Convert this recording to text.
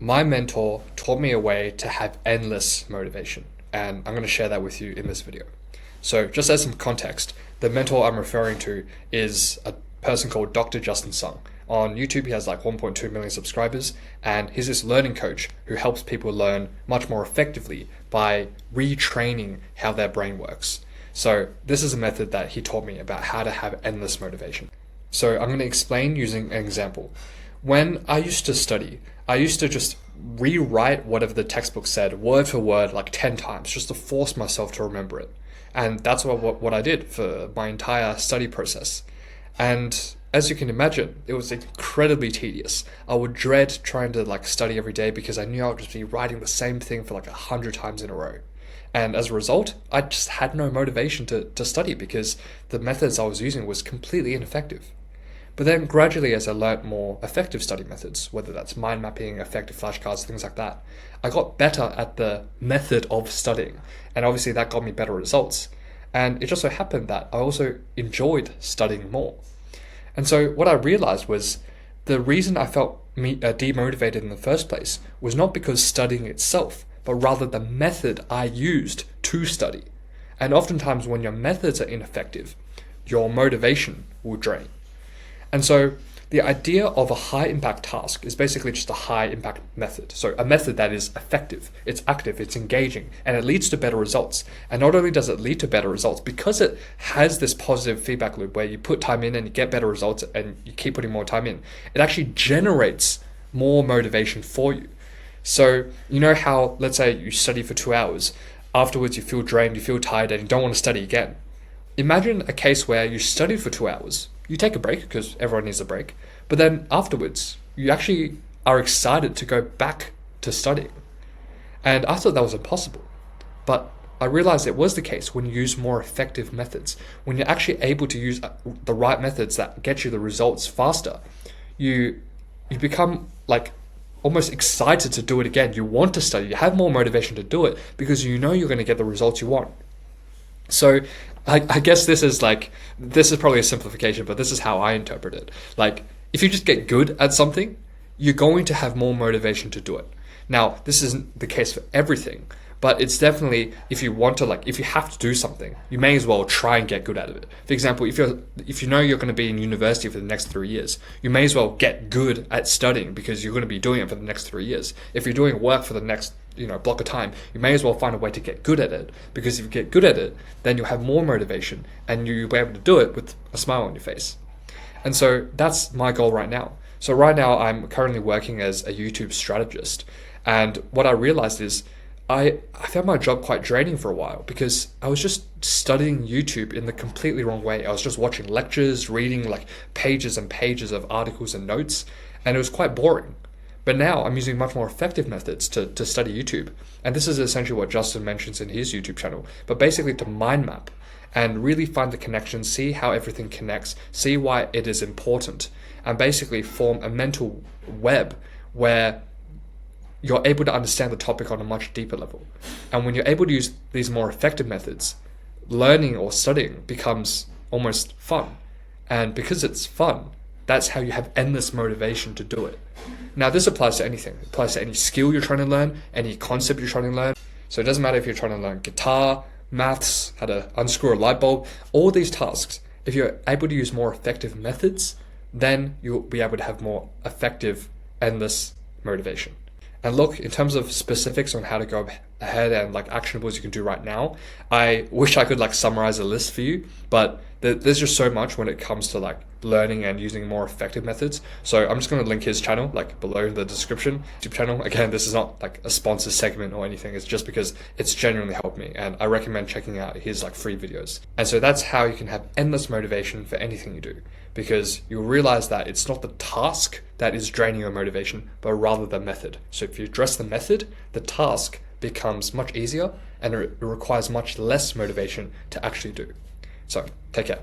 My mentor taught me a way to have endless motivation, and I'm going to share that with you in this video. So just as some context, the mentor I'm referring to is a person called Dr. Justin Sung. On YouTube, he has like 1.2 million subscribers, and he's this learning coach who helps people learn much more effectively by retraining how their brain works. So this is a method that he taught me about how to have endless motivation. So I'm going to explain using an example. When I used to study, I used to just rewrite whatever the textbook said word for word like 10 times just to force myself to remember it. And that's what I did for my entire study process. And as you can imagine, it was incredibly tedious. I would dread trying to study every day because I knew I would just be writing the same thing for 100 times in a row. And as a result, I just had no motivation to study because the methods I was using was completely ineffective. But then gradually, as I learnt more effective study methods, whether that's mind mapping, effective flashcards, things like that, I got better at the method of studying. And obviously that got me better results. And it just so happened that I also enjoyed studying more. And so what I realized was the reason I felt demotivated in the first place was not because studying itself, but rather the method I used to study. And oftentimes when your methods are ineffective, your motivation will drain. And so the idea of a high impact task is basically just a high impact method. So a method that is effective, it's active, it's engaging, and it leads to better results. And not only does it lead to better results, because it has this positive feedback loop where you put time in and you get better results and you keep putting more time in, it actually generates more motivation for you. So you know how, let's say you study for 2 hours, afterwards you feel drained, you feel tired, and you don't want to study again. Imagine a case where you studied for 2 hours, you take a break because everyone needs a break, but then afterwards you actually are excited to go back to studying. And I thought that was impossible, but I realized it was the case when you use more effective methods. When you're actually able to use the right methods that get you the results faster, you become almost excited to do it again. You want to study, you have more motivation to do it because you know you're going to get the results you want. So I guess this is probably a simplification, but this is how I interpret it. If you just get good at something, you're going to have more motivation to do it. Now, this isn't the case for everything, but it's definitely, if you want to, if you have to do something, you may as well try and get good at it. For example, if you know you're going to be in university for the next 3 years, you may as well get good at studying because you're going to be doing it for the next 3 years. If you're doing work for the next block of time, you may as well find a way to get good at it, because if you get good at it, then you'll have more motivation and you'll be able to do it with a smile on your face. And so that's my goal right now. So right now I'm currently working as a YouTube strategist, and what I realized is I found my job quite draining for a while because I was just studying YouTube in the completely wrong way. I was just watching lectures, reading pages and pages of articles and notes, and it was quite boring. But now I'm using much more effective methods to study YouTube. And this is essentially what Justin mentions in his YouTube channel, but basically to mind map and really find the connections, see how everything connects, see why it is important, and basically form a mental web where you're able to understand the topic on a much deeper level. And when you're able to use these more effective methods, learning or studying becomes almost fun. And because it's fun, that's how you have endless motivation to do it. Now, this applies to anything. It applies to any skill you're trying to learn, any concept you're trying to learn. So it doesn't matter if you're trying to learn guitar, maths, how to unscrew a light bulb, all these tasks. If you're able to use more effective methods, then you'll be able to have more effective, endless motivation. And look, in terms of specifics on how to go ahead and actionables you can do right now, I wish I could summarize a list for you, but there's just so much when it comes to learning and using more effective methods. So I'm just going to link his channel below in the description. YouTube channel. Again, this is not a sponsored segment or anything. It's just because it's genuinely helped me, and I recommend checking out his free videos. And so that's how you can have endless motivation for anything you do, because you'll realize that it's not the task that is draining your motivation, but rather the method. So if you address the method, the task becomes much easier and it requires much less motivation to actually do. So take care.